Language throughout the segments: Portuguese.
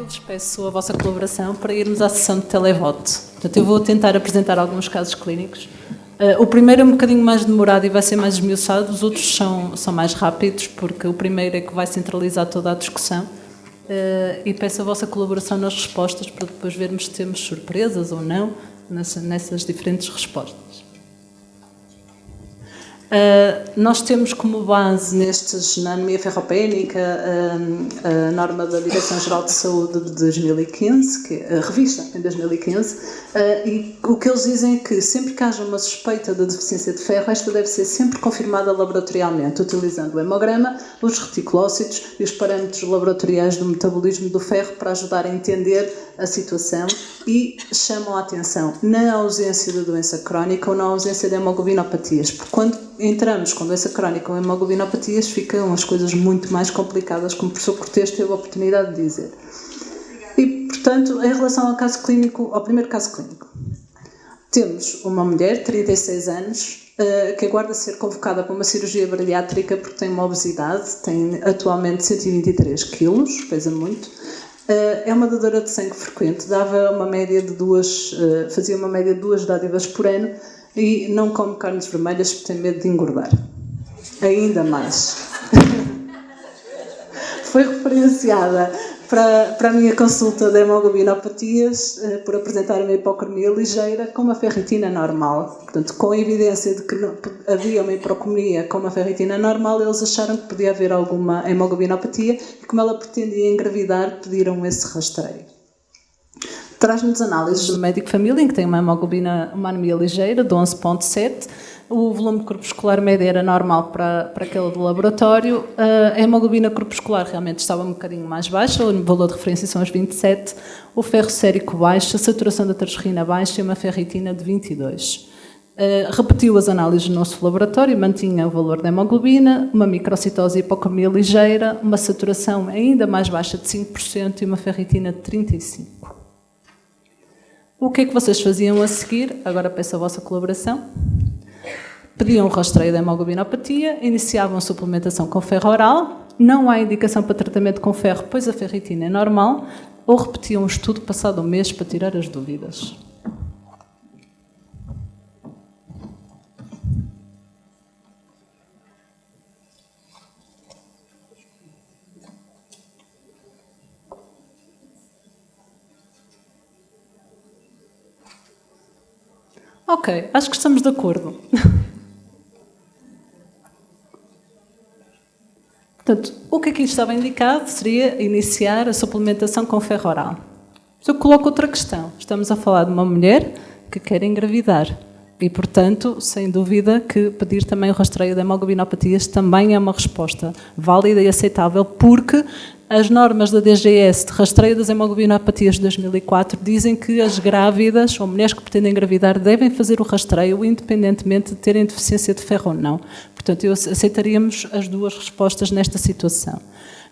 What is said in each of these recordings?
todos, peço a vossa colaboração para irmos à sessão de televoto. Portanto, eu vou tentar apresentar alguns casos clínicos. O primeiro é um bocadinho mais demorado e vai ser mais esmiuçado, os outros são mais rápidos, porque o primeiro é que vai centralizar toda a discussão. E peço a vossa colaboração nas respostas para depois vermos se temos surpresas ou não nessas diferentes respostas. Nós temos como base na anemia ferropénica a norma da Direção-Geral de Saúde de 2015, que a revista em 2015, e o que eles dizem é que sempre que haja uma suspeita de deficiência de ferro, esta deve ser sempre confirmada laboratorialmente, utilizando o hemograma, os reticulócitos e os parâmetros laboratoriais do metabolismo do ferro para ajudar a entender a situação, e chamam a atenção na ausência de doença crónica ou na ausência de hemoglobinopatias, porque quando entramos com doença crónica ou hemoglobinopatias ficam as coisas muito mais complicadas, como o professor Cortês teve a oportunidade de dizer. E, portanto, em relação ao primeiro caso clínico, temos uma mulher, 36 anos, que aguarda ser convocada para uma cirurgia bariátrica porque tem uma obesidade, tem atualmente 123 quilos, pesa muito. É uma dadora de sangue frequente, fazia uma média de 2 dádivas por ano e não come carnes vermelhas porque tem medo de engordar. Ainda mais. Foi referenciada para a minha consulta de hemoglobinopatias por apresentar uma hipocromia ligeira com uma ferritina normal. Portanto, com a evidência de que havia uma hipercromia com uma ferritina normal, eles acharam que podia haver alguma hemoglobinopatia e, como ela pretendia engravidar, pediram esse rastreio. Traz-nos análises do médico de família, em que tem uma anemia ligeira de 11,7. O volume corpuscular médio era normal para aquele do laboratório. A hemoglobina corpuscular realmente estava um bocadinho mais baixa, o valor de referência são os 27. O ferro sérico baixo, a saturação da transferrina baixa e uma ferritina de 22. Repetiu as análises no nosso laboratório, mantinha o valor da hemoglobina, uma microcitose e hipocromia ligeira, uma saturação ainda mais baixa de 5% e uma ferritina de 35%. O que é que vocês faziam a seguir? Agora peço a vossa colaboração. Pediam um rastreio da hemoglobinopatia, iniciavam a suplementação com ferro oral, não há indicação para tratamento com ferro, pois a ferritina é normal, ou repetiam um estudo passado um mês para tirar as dúvidas. Ok, acho que estamos de acordo. Portanto, o que aqui estava indicado seria iniciar a suplementação com ferro oral. Eu coloco outra questão. Estamos a falar de uma mulher que quer engravidar e, portanto, sem dúvida que pedir também o rastreio de hemoglobinopatias também é uma resposta válida e aceitável, porque as normas da DGS de rastreio das hemoglobinopatias de 2004 dizem que as grávidas ou mulheres que pretendem engravidar devem fazer o rastreio independentemente de terem deficiência de ferro ou não. Portanto, aceitaríamos as duas respostas nesta situação.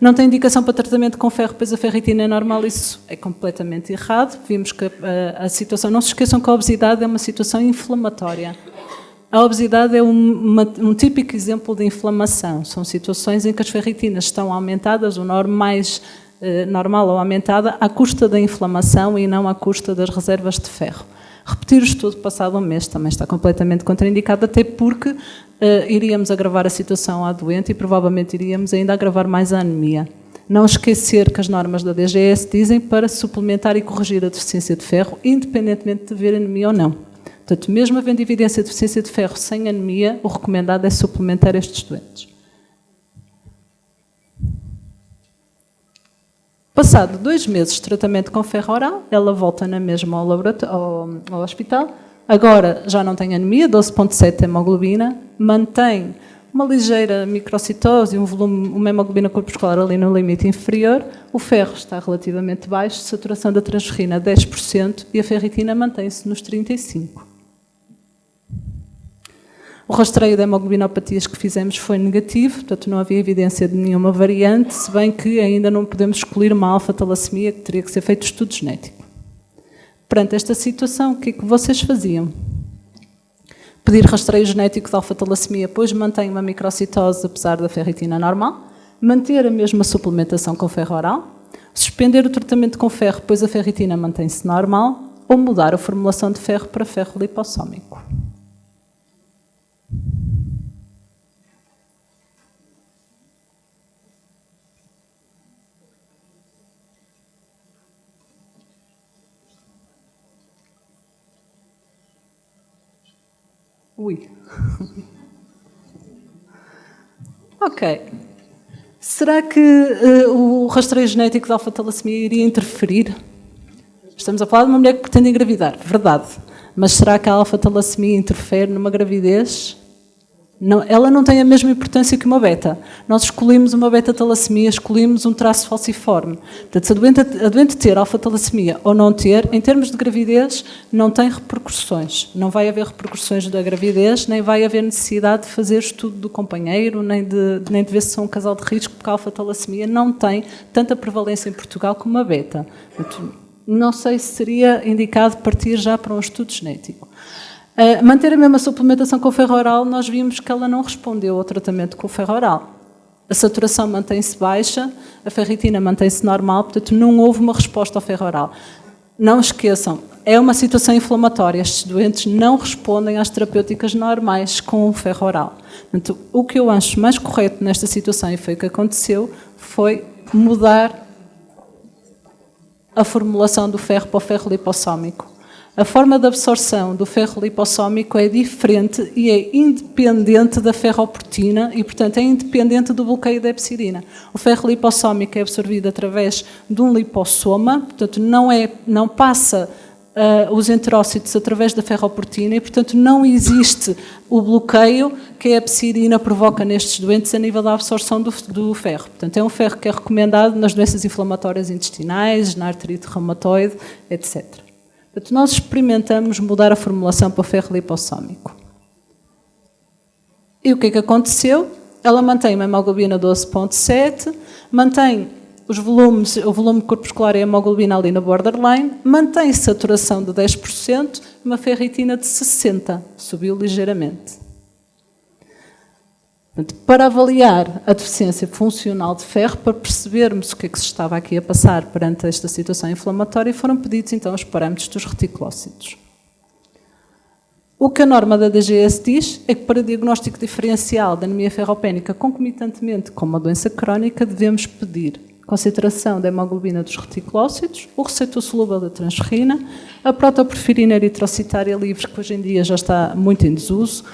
Não tem indicação para tratamento com ferro, pois a ferritina é normal, isso é completamente errado. Vimos que a situação, não se esqueçam que a obesidade é uma situação inflamatória. A obesidade é um típico exemplo de inflamação. São situações em que as ferritinas estão aumentadas, o mais normal ou aumentada, à custa da inflamação e não à custa das reservas de ferro. Repetir o estudo passado um mês também está completamente contraindicado, até porque iríamos agravar a situação à doente e provavelmente iríamos ainda agravar mais a anemia. Não esquecer que as normas da DGS dizem para suplementar e corrigir a deficiência de ferro, independentemente de haver anemia ou não. Portanto, mesmo havendo evidência de deficiência de ferro sem anemia, o recomendado é suplementar estes doentes. Passado 2 meses de tratamento com ferro oral, ela volta na mesma ao hospital. Agora já não tem anemia, 12,7 hemoglobina, mantém uma ligeira microcitose e uma hemoglobina corpuscular ali no limite inferior. O ferro está relativamente baixo, saturação da transferrina 10% e a ferritina mantém-se nos 35%. O rastreio de hemoglobinopatias que fizemos foi negativo, portanto não havia evidência de nenhuma variante, se bem que ainda não podemos excluir uma alfa-talassemia, que teria que ser feito estudo genético. Perante esta situação, o que é que vocês faziam? Pedir rastreio genético de alfa-talassemia, pois mantém uma microcitose apesar da ferritina normal, manter a mesma suplementação com ferro oral, Suspender o tratamento com ferro, pois a ferritina mantém-se normal, ou mudar a formulação de ferro para ferro lipossómico. Ui. Ok. Será que o rastreio genético da alfa-talassemia iria interferir? Estamos a falar de uma mulher que pretende engravidar, verdade. Mas será que a alfa-talassemia interfere numa gravidez? Não, ela não tem a mesma importância que uma beta. Nós escolhemos uma beta-talassemia, escolhemos um traço falciforme. Portanto, se a doente ter alfa-talassemia ou não ter, em termos de gravidez, não tem repercussões. Não vai haver repercussões da gravidez, nem vai haver necessidade de fazer estudo do companheiro, nem de ver se são um casal de risco, porque a alfa-talassemia não tem tanta prevalência em Portugal como a beta. Portanto, não sei se seria indicado partir já para um estudo genético. Manter a mesma suplementação com o ferro oral, nós vimos que ela não respondeu ao tratamento com o ferro oral. A saturação mantém-se baixa, a ferritina mantém-se normal, portanto não houve uma resposta ao ferro oral. Não esqueçam, é uma situação inflamatória, estes doentes não respondem às terapêuticas normais com o ferro oral. Portanto, o que eu acho mais correto nesta situação, e foi o que aconteceu, foi mudar a formulação do ferro para o ferro lipossómico. A forma de absorção do ferro lipossómico é diferente e é independente da ferroportina e, portanto, é independente do bloqueio da epsidina. O ferro lipossómico é absorvido através de um lipossoma, portanto, não passa os enterócitos através da ferroportina e, portanto, não existe o bloqueio que a epsidina provoca nestes doentes a nível da absorção do ferro. Portanto, é um ferro que é recomendado nas doenças inflamatórias intestinais, na artrite reumatoide, etc. Portanto, nós experimentamos mudar a formulação para o ferro lipossómico. E o que é que aconteceu? Ela mantém uma hemoglobina 12,7, mantém o volume corpuscular e a hemoglobina ali na borderline, mantém saturação de 10%, uma ferritina de 60%, subiu ligeiramente. Portanto, para avaliar a deficiência funcional de ferro, para percebermos o que é que se estava aqui a passar perante esta situação inflamatória, foram pedidos então os parâmetros dos reticulócitos. O que a norma da DGS diz é que para diagnóstico diferencial da anemia ferropénica concomitantemente com uma doença crónica devemos pedir concentração da hemoglobina dos reticulócitos, o receptor solúvel da transferrina, a protoporfirina eritrocitária livre, que hoje em dia já está muito em desuso,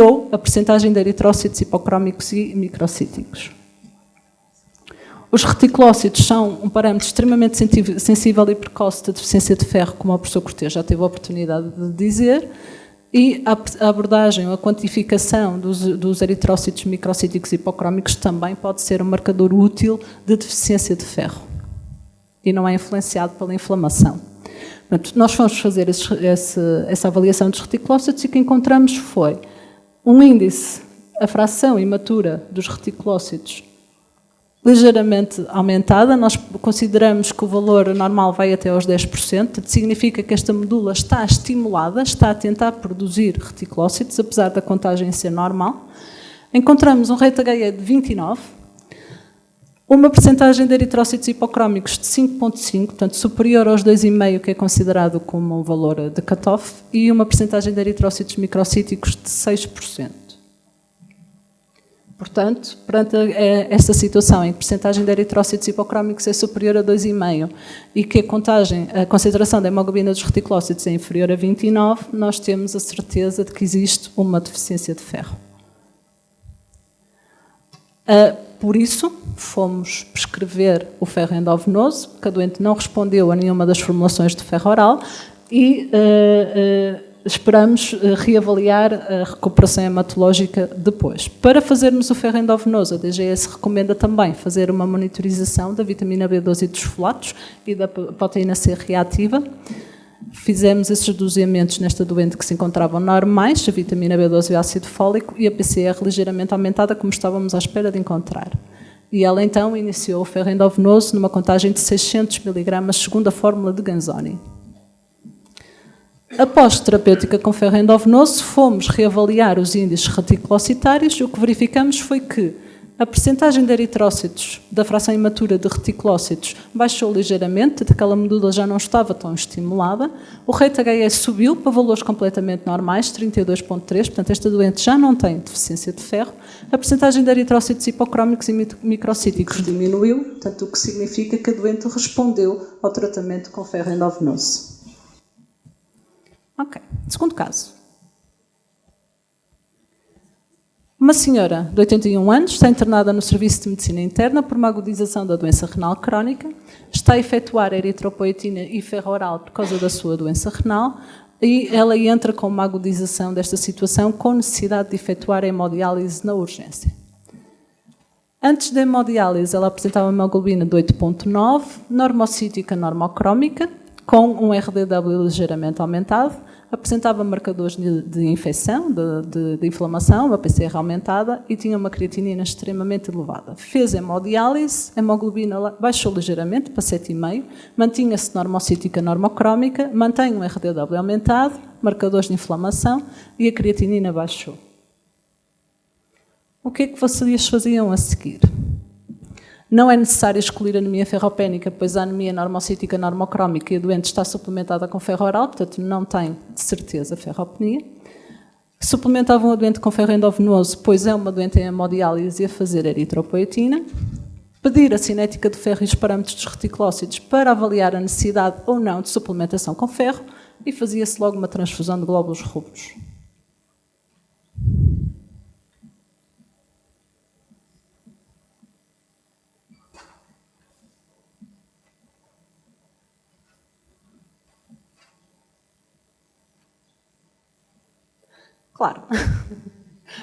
ou a percentagem de eritrócitos hipocrómicos e microcíticos. Os reticulócitos são um parâmetro extremamente sensível e precoce da deficiência de ferro, como o professor Cortês já teve a oportunidade de dizer, e a abordagem ou a quantificação dos eritrócitos microcíticos e hipocrómicos também pode ser um marcador útil de deficiência de ferro e não é influenciado pela inflamação. Portanto, nós fomos fazer essa avaliação dos reticulócitos e o que encontramos foi um índice, a fração imatura dos reticulócitos ligeiramente aumentada. Nós consideramos que o valor normal vai até aos 10%, significa que esta medula está estimulada, está a tentar produzir reticulócitos, apesar da contagem ser normal. Encontramos um rate HE de 29%, uma percentagem de eritrócitos hipocrómicos de 5,5, portanto superior aos 2,5, que é considerado como um valor de cutoff, e uma percentagem de eritrócitos microcíticos de 6%. Portanto, perante esta situação em que a percentagem de eritrócitos hipocrómicos é superior a 2,5 e que a concentração da hemoglobina dos reticulócitos é inferior a 29, nós temos a certeza de que existe uma deficiência de ferro. Por isso, fomos prescrever o ferro endovenoso, porque a doente não respondeu a nenhuma das formulações de ferro oral e esperamos reavaliar a recuperação hematológica depois. Para fazermos o ferro endovenoso, a DGS recomenda também fazer uma monitorização da vitamina B12 e dos folatos e da proteína C reativa. Fizemos esses doseamentos nesta doente que se encontravam normais, a vitamina B12 e o ácido fólico, e a PCR ligeiramente aumentada, como estávamos à espera de encontrar. E ela então iniciou o ferro endovenoso numa contagem de 600 mg segundo a fórmula de Ganzoni. Após terapêutica com ferro endovenoso, fomos reavaliar os índices reticulocitários e o que verificamos foi que A percentagem de eritrócitos da fração imatura de reticulócitos baixou ligeiramente, aquela medula já não estava tão estimulada. O rate HE subiu para valores completamente normais, 32,3, portanto esta doente já não tem deficiência de ferro. A percentagem de eritrócitos hipocrómicos e microcíticos diminuiu, portanto o que significa que a doente respondeu ao tratamento com ferro endovenoso. Ok, segundo caso. Uma senhora de 81 anos está internada no Serviço de Medicina Interna por uma agudização da doença renal crónica, está a efetuar eritropoetina e ferro oral por causa da sua doença renal e ela entra com uma agudização desta situação com necessidade de efetuar a hemodiálise na urgência. Antes da hemodiálise, ela apresentava uma hemoglobina de 8,9, normocítica normocrómica, com um RDW ligeiramente aumentado, apresentava marcadores de infecção, de inflamação, uma PCR aumentada e tinha uma creatinina extremamente elevada. Fez hemodiálise, a hemoglobina baixou ligeiramente para 7,5, mantinha-se normocítica normocrómica, mantém um RDW aumentado, marcadores de inflamação e a creatinina baixou. O que é que vocês faziam a seguir? Não é necessário excluir a anemia ferropénica, pois a anemia normocítica normocrómica e a doente está suplementada com ferro oral, portanto não tem, de certeza, ferropenia. Suplementavam a doente com ferro endovenoso, pois é uma doente em hemodiálise e a fazer eritropoetina. Pedir a cinética do ferro e os parâmetros dos reticulócitos para avaliar a necessidade ou não de suplementação com ferro e fazia-se logo uma transfusão de glóbulos rubros. Claro,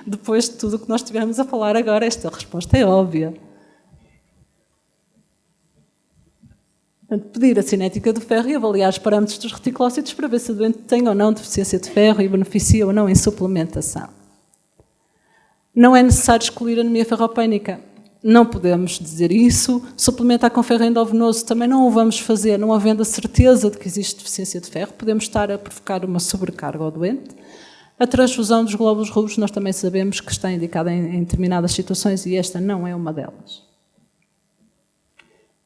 depois de tudo o que nós estivermos a falar agora, esta resposta é óbvia. Pedir a cinética do ferro e avaliar os parâmetros dos reticulócitos para ver se a doente tem ou não deficiência de ferro e beneficia ou não em suplementação. Não é necessário excluir a anemia ferropénica. Não podemos dizer isso. Suplementar com ferro endovenoso também não o vamos fazer, não havendo a certeza de que existe deficiência de ferro. Podemos estar a provocar uma sobrecarga ao doente. A transfusão dos glóbulos rubros nós também sabemos que está indicada em determinadas situações e esta não é uma delas.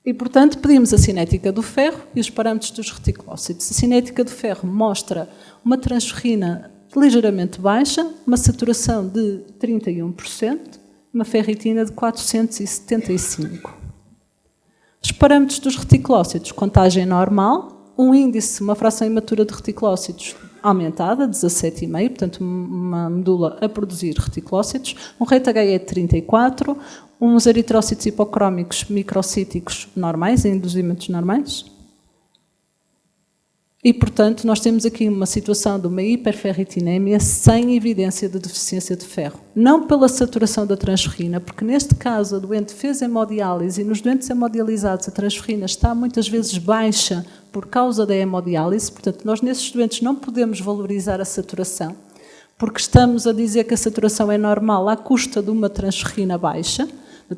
E, portanto, pedimos a cinética do ferro e os parâmetros dos reticulócitos. A cinética do ferro mostra uma transferrina ligeiramente baixa, uma saturação de 31%, uma ferritina de 475. Os parâmetros dos reticulócitos, contagem normal, um índice, uma fração imatura de reticulócitos aumentada, 17,5, portanto uma medula a produzir reticulócitos, um rate HE de 34, uns eritrócitos hipocrómicos microcíticos normais, em induzimentos normais. E, portanto, nós temos aqui uma situação de uma hiperferritinemia sem evidência de deficiência de ferro. Não pela saturação da transferrina, porque neste caso a doente fez hemodiálise e nos doentes hemodializados a transferrina está muitas vezes baixa por causa da hemodiálise, portanto nós nesses doentes não podemos valorizar a saturação, porque estamos a dizer que a saturação é normal à custa de uma transferrina baixa.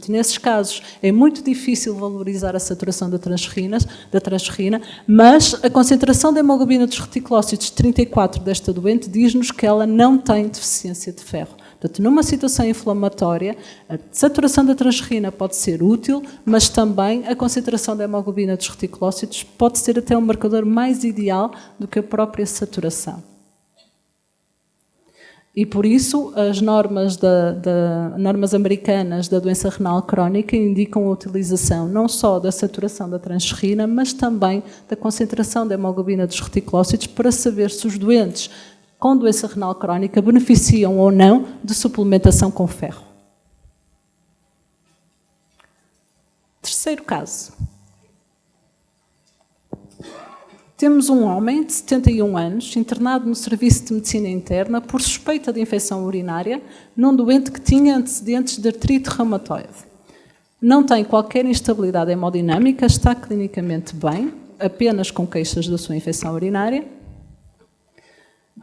Nesses casos é muito difícil valorizar a saturação da transferrina, mas a concentração da hemoglobina dos reticulócitos de 34 desta doente diz-nos que ela não tem deficiência de ferro. Portanto, numa situação inflamatória, a saturação da transferrina pode ser útil, mas também a concentração da hemoglobina dos reticulócitos pode ser até um marcador mais ideal do que a própria saturação. E por isso as normas americanas da doença renal crónica indicam a utilização não só da saturação da transferrina, mas também da concentração da hemoglobina dos reticulócitos para saber se os doentes com doença renal crónica beneficiam ou não de suplementação com ferro. Terceiro caso. Temos um homem de 71 anos, internado no Serviço de Medicina Interna por suspeita de infecção urinária num doente que tinha antecedentes de artrite reumatoide. Não tem qualquer instabilidade hemodinâmica, está clinicamente bem, apenas com queixas da sua infecção urinária.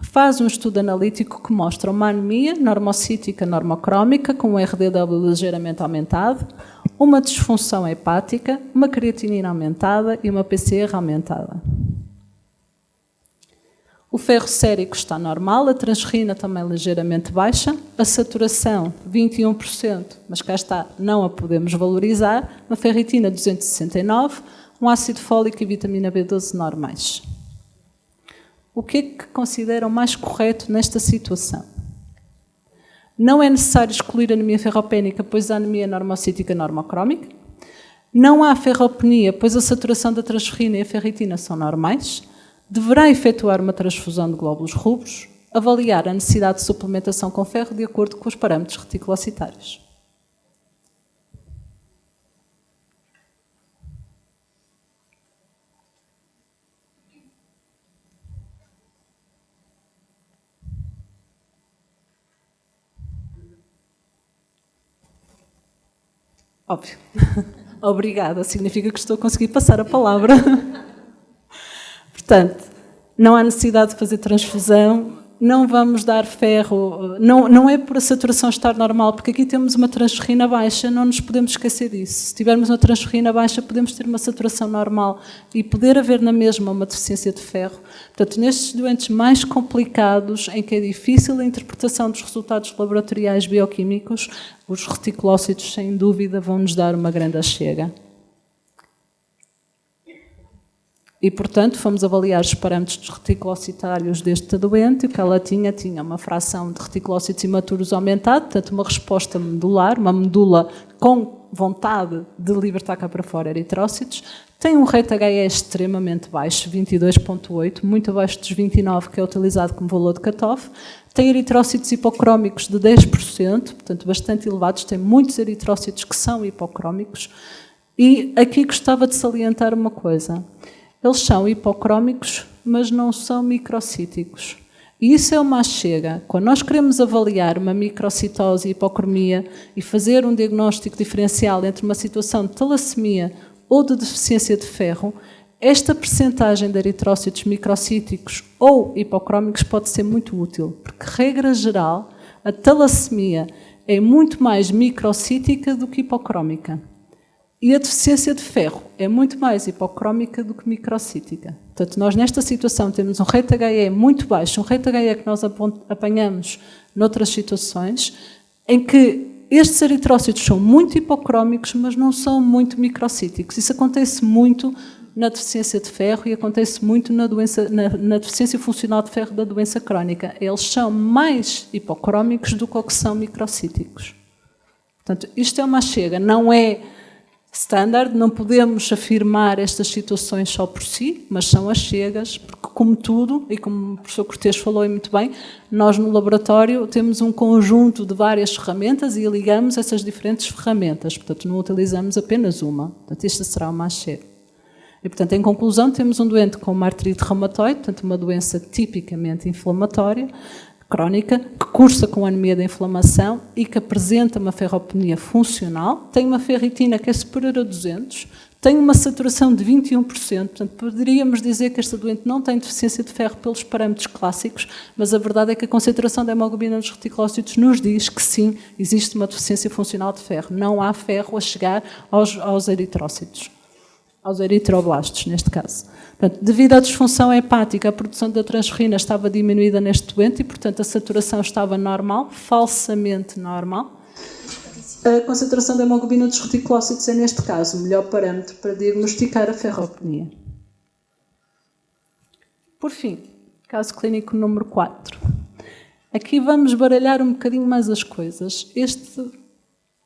Faz um estudo analítico que mostra uma anemia normocítica normocrómica com um RDW ligeiramente aumentado, uma disfunção hepática, uma creatinina aumentada e uma PCR aumentada. O ferro sérico está normal, a transferrina também ligeiramente baixa, a saturação 21%, mas cá está, não a podemos valorizar, uma ferritina 269, um ácido fólico e vitamina B12 normais. O que é que consideram mais correto nesta situação? Não é necessário excluir a anemia ferropénica, pois a anemia é normocítica normocrómica. Não há ferropenia, pois a saturação da transferrina e a ferritina são normais. Deverá efetuar uma transfusão de glóbulos rubros, avaliar a necessidade de suplementação com ferro de acordo com os parâmetros reticulocitários. Óbvio. Obrigada, significa que estou a conseguir passar a palavra. Portanto, não há necessidade de fazer transfusão, não vamos dar ferro, não é por a saturação estar normal, porque aqui temos uma transferrina baixa, não nos podemos esquecer disso. Se tivermos uma transferrina baixa, podemos ter uma saturação normal e poder haver na mesma uma deficiência de ferro. Portanto, nestes doentes mais complicados, em que é difícil a interpretação dos resultados laboratoriais bioquímicos, os reticulócitos, sem dúvida, vão nos dar uma grande achega. E, portanto, fomos avaliar os parâmetros reticulocitários deste doente e o que ela tinha uma fração de reticulócitos imaturos aumentada, portanto, uma resposta medular, uma medula com vontade de libertar cá para fora eritrócitos. Tem um rate HE extremamente baixo, 22,8, muito abaixo dos 29, que é utilizado como valor de cutoff. Tem eritrócitos hipocrómicos de 10%, portanto, bastante elevados. Tem muitos eritrócitos que são hipocrómicos. E aqui gostava de salientar uma coisa. Eles são hipocrómicos, mas não são microcíticos. E isso é uma achega. Quando nós queremos avaliar uma microcitose e hipocromia e fazer um diagnóstico diferencial entre uma situação de talassemia ou de deficiência de ferro, esta percentagem de eritrócitos microcíticos ou hipocrómicos pode ser muito útil, porque, regra geral, a talassemia é muito mais microcítica do que hipocrómica. E a deficiência de ferro é muito mais hipocrómica do que microcítica. Portanto, nós nesta situação temos um rate HE muito baixo, um rate HE que nós apanhamos noutras situações, em que estes eritrócitos são muito hipocrómicos, mas não são muito microcíticos. Isso acontece muito na deficiência de ferro e acontece muito na deficiência funcional de ferro da doença crónica. Eles são mais hipocrómicos do que são microcíticos. Portanto, isto é uma chega, não é standard, não podemos afirmar estas situações só por si, mas são achegas, porque, como tudo, e como o professor Cortês falou e muito bem, nós no laboratório temos um conjunto de várias ferramentas e ligamos essas diferentes ferramentas, portanto não utilizamos apenas uma, portanto esta será uma achega. E, portanto, em conclusão, temos um doente com uma artrite reumatoide, portanto uma doença tipicamente inflamatória, crónica, que cursa com anemia da inflamação e que apresenta uma ferropenia funcional, tem uma ferritina que é superior a 200, tem uma saturação de 21%, portanto poderíamos dizer que esta doente não tem deficiência de ferro pelos parâmetros clássicos, mas a verdade é que a concentração da hemoglobina nos reticulócitos nos diz que sim, existe uma deficiência funcional de ferro, não há ferro a chegar aos eritrócitos, aos eritroblastos neste caso. Portanto, devido à disfunção hepática, a produção da transferrina estava diminuída neste doente e, portanto, a saturação estava normal, falsamente normal. A concentração da hemoglobina dos reticulócitos é, neste caso, o melhor parâmetro para diagnosticar a ferropenia. Por fim, caso clínico número 4. Aqui vamos baralhar um bocadinho mais as coisas.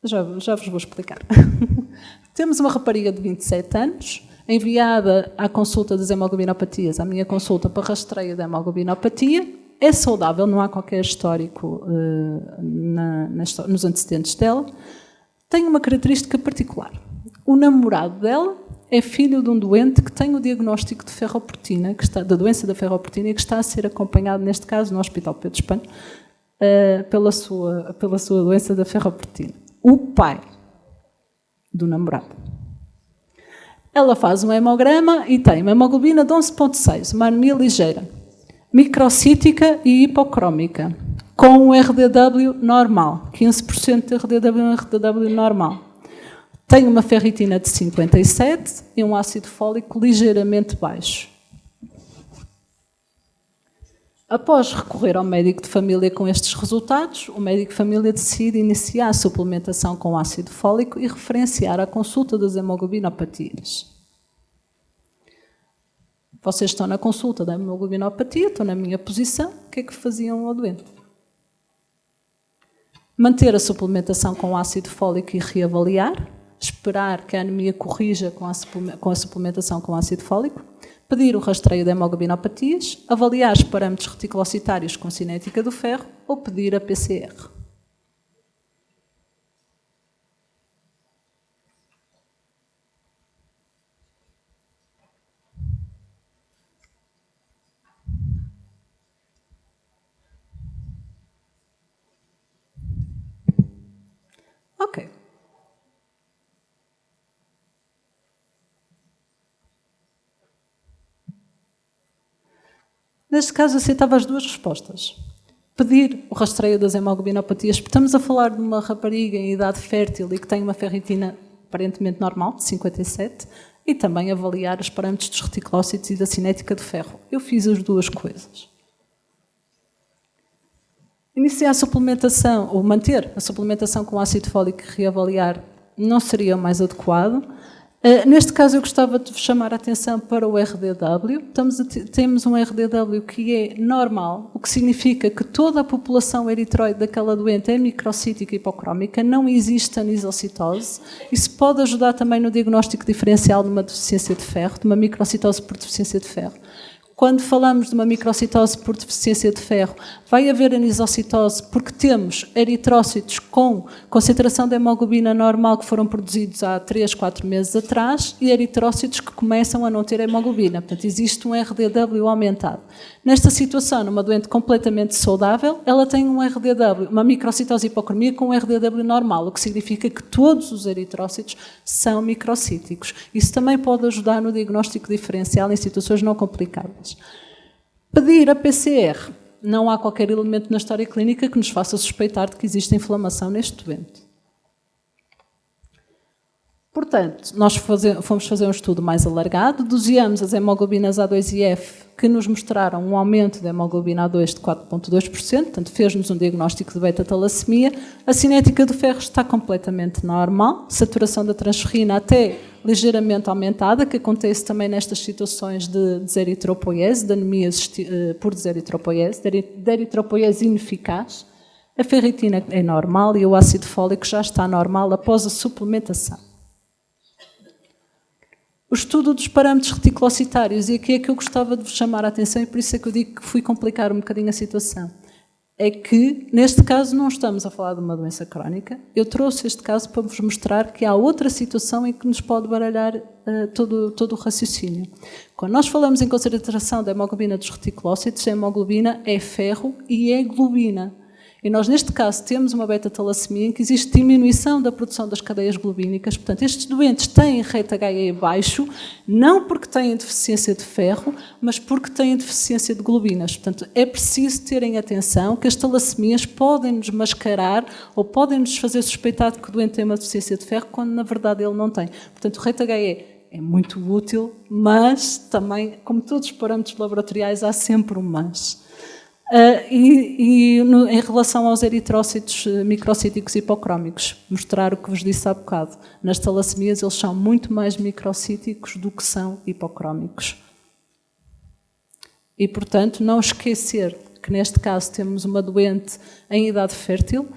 Já vos vou explicar. Temos uma rapariga de 27 anos, enviada à consulta das hemoglobinopatias, à minha consulta para rastreio da hemoglobinopatia, é saudável, não há qualquer histórico nos antecedentes dela, tem uma característica particular. O namorado dela é filho de um doente que tem o diagnóstico de ferroportina, da doença da ferroportina, e que está a ser acompanhado, neste caso, no Hospital Pedro Espano, pela sua doença da ferroportina. O pai do namorado. Ela faz um hemograma e tem uma hemoglobina de 11,6, uma anemia ligeira, microcítica e hipocrómica, com um RDW normal, 15% de RDW normal. Tem uma ferritina de 57 e um ácido fólico ligeiramente baixo. Após recorrer ao médico de família com estes resultados, o médico de família decide iniciar a suplementação com ácido fólico e referenciar a consulta das hemoglobinopatias. Vocês estão na consulta da hemoglobinopatia, estão na minha posição, o que é que faziam ao doente? Manter a suplementação com ácido fólico e reavaliar, esperar que a anemia corrija com a suplementação com ácido fólico, pedir o rastreio de hemoglobinopatias, avaliar os parâmetros reticulocitários com cinética do ferro ou pedir a PCR. Ok. Neste caso, aceitava as duas respostas. Pedir o rastreio das hemoglobinopatias, porque estamos a falar de uma rapariga em idade fértil e que tem uma ferritina aparentemente normal, de 57, e também avaliar os parâmetros dos reticulócitos e da cinética do ferro. Eu fiz as duas coisas. Iniciar a suplementação, ou manter a suplementação com ácido fólico e reavaliar, não seria o mais adequado. Neste caso, eu gostava de vos chamar a atenção para o RDW. Temos um RDW que é normal, o que significa que toda a população eritroide daquela doente é microcítica e hipocrómica, não existe anisocitose. Isso pode ajudar também no diagnóstico diferencial de uma deficiência de ferro, de uma microcitose por deficiência de ferro. Quando falamos de uma microcitose por deficiência de ferro, vai haver anisocitose porque temos eritrócitos com concentração de hemoglobina normal que foram produzidos há 3, 4 meses atrás e eritrócitos que começam a não ter hemoglobina. Portanto, existe um RDW aumentado. Nesta situação, numa doente completamente saudável, ela tem um RDW, uma microcitose hipocromia com um RDW normal, o que significa que todos os eritrócitos são microcíticos. Isso também pode ajudar no diagnóstico diferencial em situações não complicadas. Pedir a PCR. Não há qualquer elemento na história clínica que nos faça suspeitar de que existe inflamação neste doente. Portanto, nós fomos fazer um estudo mais alargado, doseamos as hemoglobinas A2 e F, que nos mostraram um aumento da hemoglobina A2 de 4,2%, portanto, fez-nos um diagnóstico de beta-talassemia. A cinética do ferro está completamente normal, saturação da transferrina até ligeiramente aumentada, que acontece também nestas situações de deseritropoiese, de anemias por deseritropoiese, de eritropoiese ineficaz. A ferritina é normal e o ácido fólico já está normal após a suplementação. O estudo dos parâmetros reticulocitários, e aqui é que eu gostava de vos chamar a atenção, e por isso é que eu digo que fui complicar um bocadinho a situação, é que, neste caso, não estamos a falar de uma doença crónica. Eu trouxe este caso para vos mostrar que há outra situação em que nos pode baralhar todo o raciocínio. Quando nós falamos em concentração da hemoglobina dos reticulócitos, a hemoglobina é ferro e é globina. E nós, neste caso, temos uma beta-talassemia em que existe diminuição da produção das cadeias globínicas. Portanto, estes doentes têm rate HE baixo, não porque têm deficiência de ferro, mas porque têm deficiência de globinas. Portanto, é preciso terem atenção que as talassemias podem nos mascarar ou podem nos fazer suspeitar de que o doente tem uma deficiência de ferro, quando, na verdade, ele não tem. Portanto, o rate HE é muito útil, mas também, como todos os parâmetros laboratoriais, há sempre um mas. Em relação aos eritrócitos microcíticos hipocrómicos, mostrar o que vos disse há bocado. Nas talassemias eles são muito mais microcíticos do que são hipocrómicos. E, portanto, não esquecer que neste caso temos uma doente em idade fértil,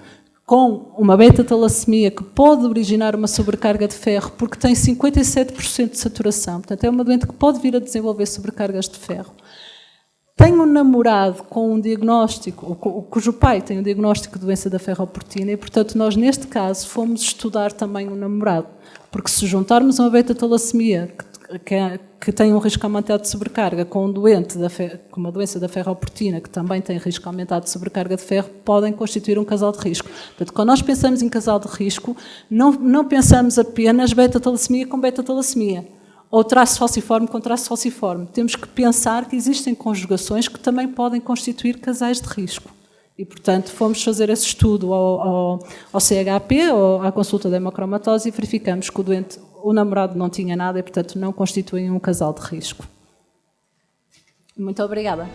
com uma beta-talassemia que pode originar uma sobrecarga de ferro porque tem 57% de saturação. Portanto, é uma doente que pode vir a desenvolver sobrecargas de ferro. Tem um namorado com um diagnóstico, cujo pai tem um diagnóstico de doença da ferroportina e, portanto, nós, neste caso, fomos estudar também o namorado. Porque se juntarmos uma beta-talassemia que tem um risco aumentado de sobrecarga com um doente com uma doença da ferroportina que também tem risco aumentado de sobrecarga de ferro, podem constituir um casal de risco. Portanto, quando nós pensamos em casal de risco, não pensamos apenas beta-talassemia com beta-talassemia. Ou traço falciforme com traço falciforme. Temos que pensar que existem conjugações que também podem constituir casais de risco. E, portanto, fomos fazer esse estudo ao CHP, ou à consulta da hemocromatose, e verificamos que o namorado não tinha nada e, portanto, não constituem um casal de risco. Muito obrigada.